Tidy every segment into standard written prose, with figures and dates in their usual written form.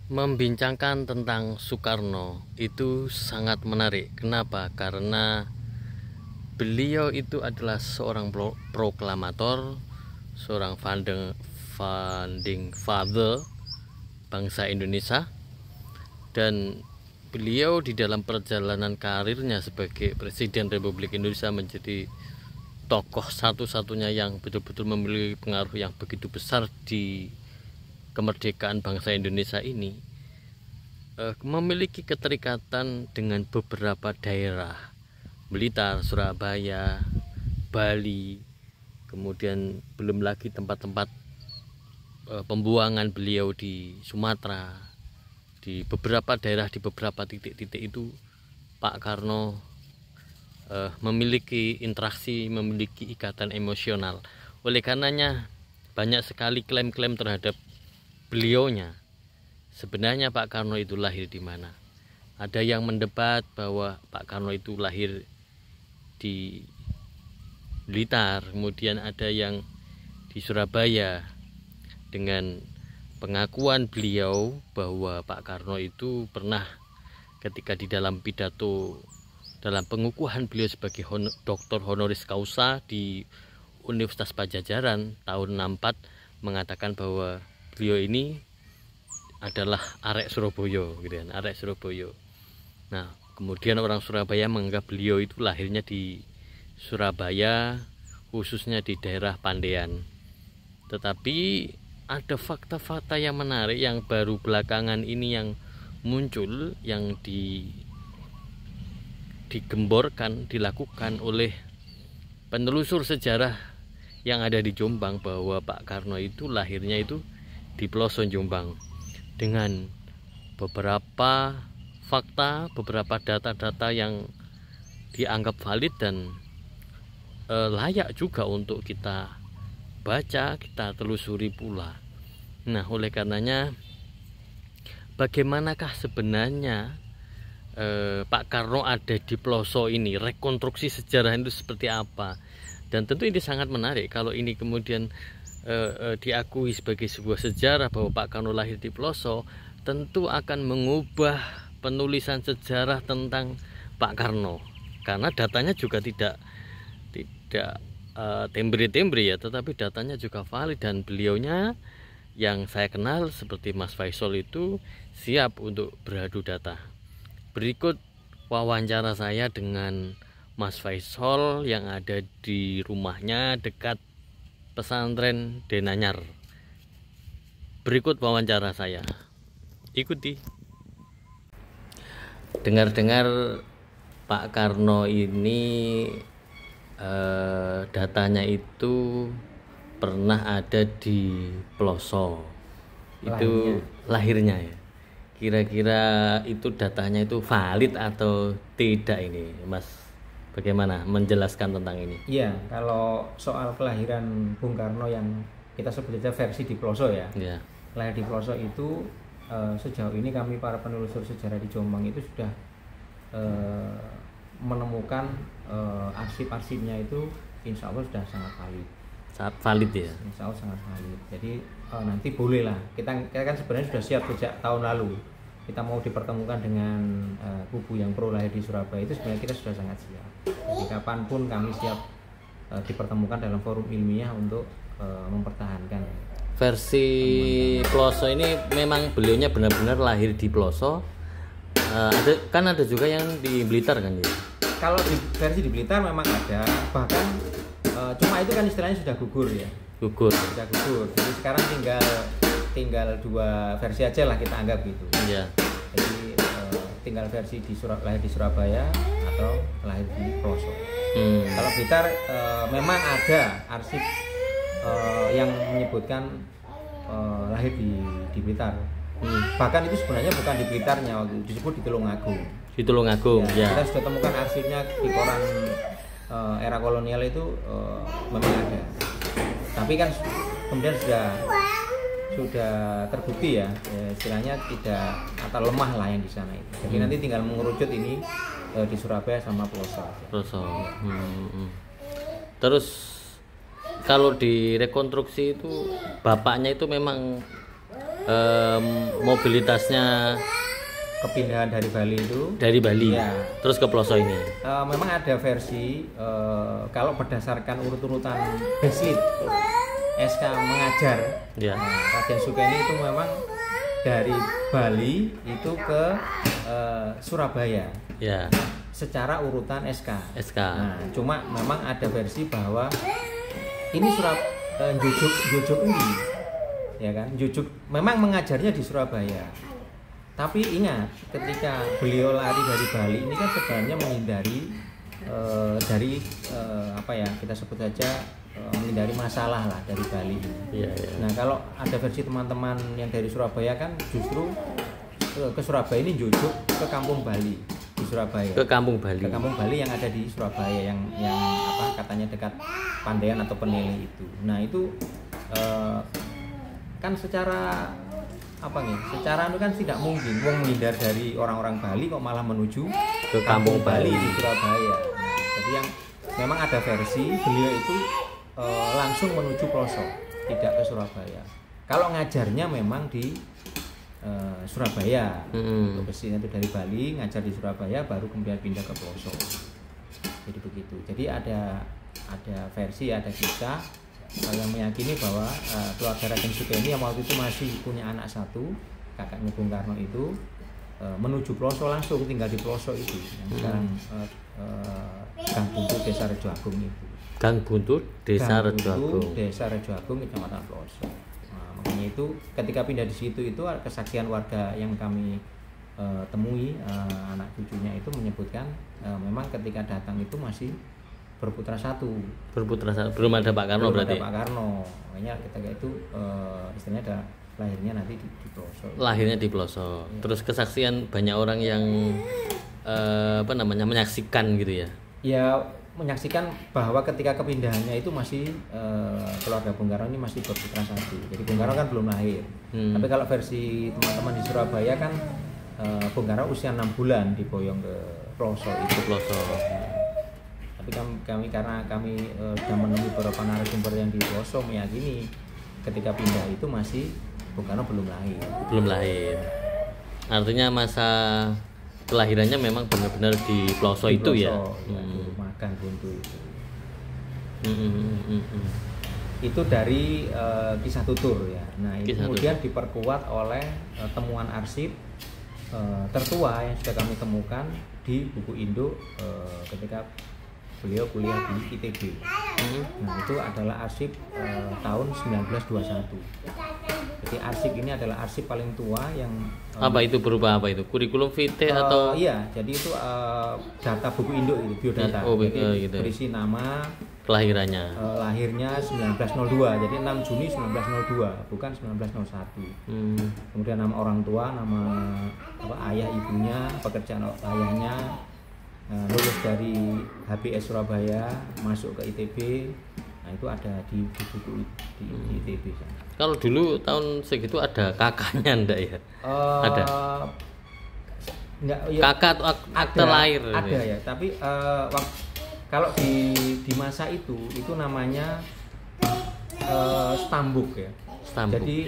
Membincangkan tentang Soekarno itu sangat menarik. Kenapa? Karena beliau itu adalah seorang proklamator, seorang founding father bangsa Indonesia, dan beliau di dalam perjalanan karirnya sebagai Presiden Republik Indonesia menjadi tokoh satu-satunya yang betul-betul memiliki pengaruh yang begitu besar di kemerdekaan bangsa Indonesia ini, memiliki keterikatan dengan beberapa daerah, Blitar, Surabaya, Bali, kemudian belum lagi tempat-tempat pembuangan beliau di Sumatera, di beberapa daerah, di beberapa titik-titik itu Pak Karno memiliki interaksi, memiliki ikatan emosional. Oleh karenanya banyak sekali klaim-klaim terhadap beliaunya. Sebenarnya Pak Karno itu lahir di mana? Ada yang mendebat bahwa Pak Karno itu lahir di Blitar, kemudian ada yang di Surabaya, dengan pengakuan beliau bahwa Pak Karno itu pernah ketika di dalam pidato dalam pengukuhan beliau sebagai doktor honoris causa di Universitas Padjadjaran tahun 64 mengatakan bahwa beliau ini adalah arek Surabaya, gitu kan, arek Surabaya. Nah, kemudian orang Surabaya menganggap beliau itu lahirnya di Surabaya, khususnya di daerah Pandean. Tetapi ada fakta-fakta yang menarik yang baru belakangan ini yang muncul, yang digemborkan, dilakukan oleh penelusur sejarah yang ada di Jombang, bahwa Pak Karno itu lahirnya itu di Ploso Jombang, dengan beberapa fakta, beberapa data-data yang dianggap valid dan layak juga untuk kita baca, kita telusuri pula. Nah, oleh karenanya bagaimanakah sebenarnya Pak Karno ada di Ploso ini, rekonstruksi sejarah itu seperti apa? Dan tentu ini sangat menarik kalau ini kemudian diakui sebagai sebuah sejarah bahwa Pak Karno lahir di Ploso, tentu akan mengubah penulisan sejarah tentang Pak Karno, karena datanya juga tidak tembre-tembre ya, tetapi datanya juga valid, dan beliaunya yang saya kenal seperti Mas Faisal itu siap untuk beradu data. Berikut wawancara saya dengan Mas Faisal yang ada di rumahnya dekat pesantren Denanyar. Berikut wawancara saya, ikuti. Dengar-dengar Pak Karno ini datanya itu pernah ada di Ploso. Itu lahirnya ya. Kira-kira itu datanya itu valid atau tidak ini, Mas? Bagaimana menjelaskan tentang ini? Iya, kalau soal kelahiran Bung Karno yang kita sebut saja versi di Ploso ya. Ya. Lahir di Ploso itu sejauh ini kami para penelusur sejarah di Jombang itu sudah menemukan arsip-arsipnya itu insya Allah sudah sangat valid. Sangat valid ya? Insya Allah sangat valid. Jadi nanti boleh lah. Kita kan sebenarnya sudah siap sejak tahun lalu. Kita mau dipertemukan dengan kubu yang pro lahir di Surabaya, itu sebenarnya kita sudah sangat siap. Jadi kapanpun kami siap dipertemukan dalam forum ilmiah untuk mempertahankan. Versi Ploso ini memang beliaunya benar-benar lahir di Ploso. Ada juga yang di Blitar kan ya? Kalau versi di Blitar memang ada, bahkan cuma itu kan istilahnya sudah gugur ya. Sudah gugur. Jadi sekarang tinggal dua versi aja lah kita anggap gitu. Iya. Jadi tinggal versi lahir di Surabaya atau lahir di Ploso. Kalau Blitar memang ada arsip yang menyebutkan lahir di Blitar. Bahkan itu sebenarnya bukan di Blitarnya, disebut di Tulungagung. Di Tulungagung, ya. Kita sudah temukan arsipnya di koran era kolonial itu memang ada. Tapi kan kemudian sudah terbukti ya, istilahnya tidak atau lemah lah yang di sana itu. Jadi nanti tinggal mengerucut ini di Surabaya sama Ploso. Terus kalau di rekonstruksi itu bapaknya itu memang mobilitasnya kepindahan dari Bali itu ya. Terus ke Ploso ini memang ada versi kalau berdasarkan urut-urutan baselit SK mengajar ya. Raden Sukeni itu memang dari Bali itu ke Surabaya ya, secara urutan SK. Nah, cuma memang ada versi bahwa ini Jujuk Undi ya kan, Jujuk memang mengajarnya di Surabaya. Tapi ingat, ketika beliau lari dari Bali ini kan sebenarnya menghindari dari apa ya, kita sebut saja menghindari masalah lah dari Bali ini. Ya. Nah, kalau ada versi teman-teman yang dari Surabaya kan justru ke Surabaya ini Jujuk ke Kampung Bali di Surabaya. Ke Kampung Bali yang ada di Surabaya yang apa katanya dekat Pandean atau Penele itu. Nah, itu kan secara apa nih? Secara itu kan tidak mungkin menghindar dari orang-orang Bali kok malah menuju ke Kampung Bali di Surabaya. Nah, jadi yang memang ada versi beliau itu langsung menuju Ploso, tidak ke Surabaya. Kalau ngajarnya memang di Surabaya, besinya itu dari Bali ngajar di Surabaya, baru kemudian pindah ke Ploso. Jadi begitu. Jadi ada versi, ada kisah yang meyakini bahwa keluarga Raden Sukeni yang waktu itu masih punya anak satu, kakaknya Bung Karno itu menuju Ploso, langsung tinggal di Ploso itu. Yang sekarang Gang Buntut Desa Rejo Agung itu. Gang Buntut Desa Rejo Agung Kecamatan Ploso. Nah, makanya itu ketika pindah di situ itu kesaksian warga yang kami temui, anak cucunya itu menyebutkan memang ketika datang itu masih berputra satu, belum ada Pak Karno. Berarti Pak Karno, makanya ketika itu istilahnya ada lahirnya nanti di Ploso. Lahirnya di Ploso. Ya. Terus kesaksian banyak orang yang menyaksikan gitu ya? Ya, menyaksikan bahwa ketika kepindahannya itu masih keluarga Bung Karno ini masih berputra satu. Jadi Bung Karno kan belum lahir. Tapi kalau versi teman-teman di Surabaya kan Bung Karno usia 6 bulan diboyong ke Ploso itu. Tapi karena kami sudah menemui beberapa narasumber yang di Ploso meyakini ketika pindah itu masih Bung Karno belum lahir. Artinya masa kelahirannya memang benar-benar di Ploso itu ya. Gang Buntu itu. Itu dari kisah tutur ya. Nah, ini kemudian diperkuat oleh temuan arsip tertua yang sudah kami temukan di buku induk ketika beliau kuliah di ITB. Nah, itu adalah arsip tahun 1921. Jadi arsip ini adalah arsip paling tua yang apa itu, berupa apa itu? Kurikulum vitae atau? Iya, jadi itu data buku induk itu, biodata. Jadi gitu. Berisi nama, kelahirannya. Lahirnya 1902, jadi 6 Juni 1902, bukan 1901. Kemudian nama orang tua, nama ayah ibunya, pekerjaan ayahnya, lulus dari HBS Surabaya, masuk ke ITB. Nah, itu ada di buku di ITB. Kalau dulu tahun segitu ada kakaknya enggak ya? Ada. Enggak, ya, kakak atau akte lahir ada ya, tapi kalau di masa itu namanya stambuk ya. Stambuk. Jadi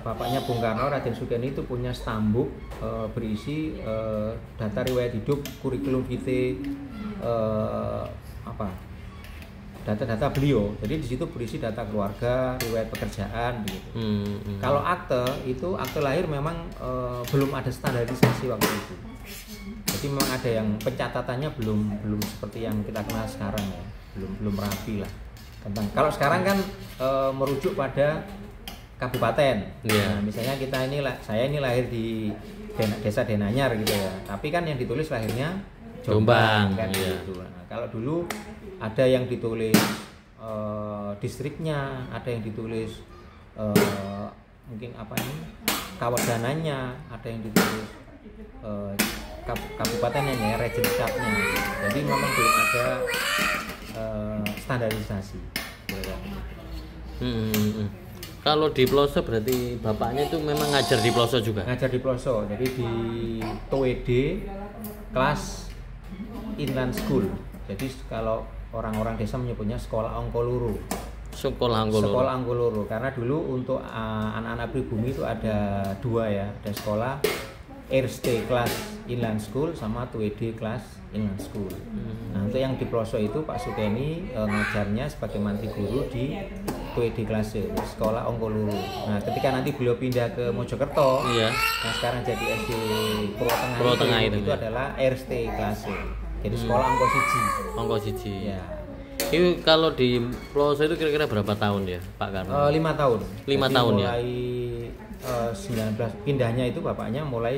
bapaknya Bung Karno, Raden Sukeni itu punya stambuk berisi data riwayat hidup, kurikulum vitae, data-data beliau. Jadi di situ berisi data keluarga, riwayat pekerjaan begitu. Kalau akte lahir memang belum ada standarisasi waktu itu. Jadi memang ada yang pencatatannya belum seperti yang kita kenal sekarang ya. Belum rapi lah. Kalau sekarang kan merujuk pada kabupaten. Yeah. Nah, misalnya saya ini lahir di Desa Denanyar gitu ya. Tapi kan yang ditulis lahirnya Jombang kan gitu. Nah, kalau dulu ada yang ditulis distriknya, ada yang ditulis mungkin kawadanannya, ada yang ditulis kabupatennya ya, region chart-nya. Jadi memang belum ada standarisasi. Kalau di Ploso berarti bapaknya itu memang ngajar di Ploso juga? Ngajar di Ploso, jadi di TOED kelas Inland School. Jadi kalau orang-orang desa menyebutnya sekolah Ongkoluru. Sekolah Anggoloro. Karena dulu untuk anak-anak pribumi itu ada 2 ya, ada sekolah RST kelas Inland School sama 2D kelas Inland School. Nah, untuk yang di pelosok itu Pak Sukeni ngajarnya sebagai mantri guru di 2D kelas sekolah Anggoloro. Nah, ketika nanti beliau pindah ke Mojokerto, iya. Nah sekarang jadi SD Purwotengah itu adalah RST kelas. Jadi sekolah Angko Siji. Ya. Itu kalau di pelosok itu kira-kira berapa tahun ya, Pak Karno? 5 tahun. 5 tahun ya. Mulai 19 pindahnya itu bapaknya mulai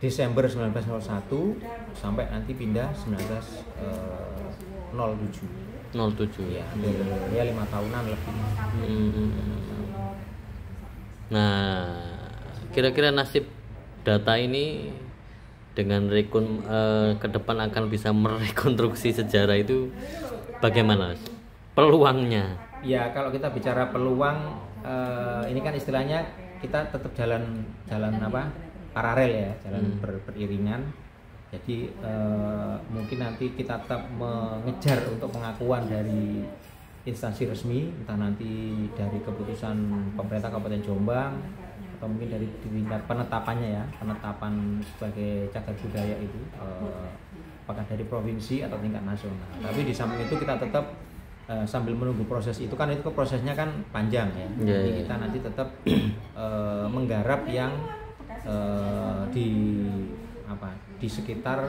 Desember 1901 sampai nanti pindah 1907. 07 ya, ya 5 tahunan lebih. Nah, kira-kira nasib data ini dengan ke depan akan bisa merekonstruksi sejarah itu bagaimana, peluangnya? Ya, kalau kita bicara peluang, ini kan istilahnya kita tetap jalan paralel ya, jalan beriringan. Jadi mungkin nanti kita tetap mengejar untuk pengakuan dari instansi resmi, entah nanti dari keputusan pemerintah Kabupaten Jombang atau mungkin dari tingkat penetapannya ya, penetapan sebagai cagar budaya itu apakah dari provinsi atau tingkat nasional. Tapi di samping itu kita tetap sambil menunggu proses itu kan, itu prosesnya kan panjang ya. Jadi kita nanti tetap menggarap yang di sekitar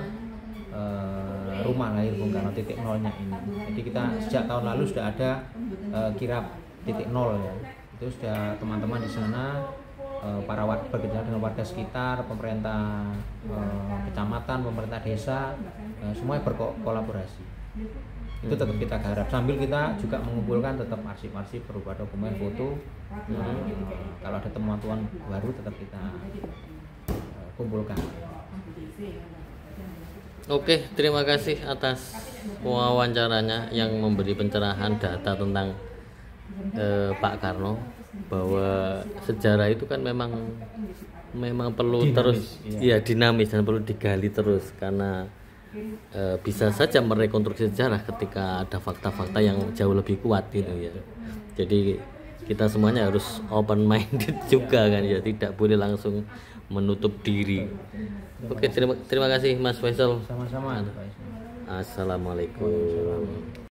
rumah lahir Bung Karno titik nolnya ini. Jadi kita sejak tahun lalu sudah ada kirap titik nol ya. Itu sudah teman-teman di sana para bekerja dengan warga sekitar, pemerintah kecamatan, pemerintah desa, semuanya berkolaborasi. Itu tetap kita garap sambil kita juga mengumpulkan tetap arsip-arsip berupa dokumen, foto. Kalau ada temuan baru tetap kita kumpulkan. Oke, terima kasih atas wawancaranya yang memberi pencerahan data tentang Pak Karno, bahwa sejarah itu kan memang perlu dinamis, terus dinamis dan perlu digali terus, karena bisa saja merekonstruksi sejarah ketika ada fakta-fakta yang jauh lebih kuat gitu ya. Jadi kita semuanya harus open minded juga kan ya, tidak boleh langsung menutup diri. Oke, terima kasih Mas Faisal. Sama-sama. Assalamualaikum.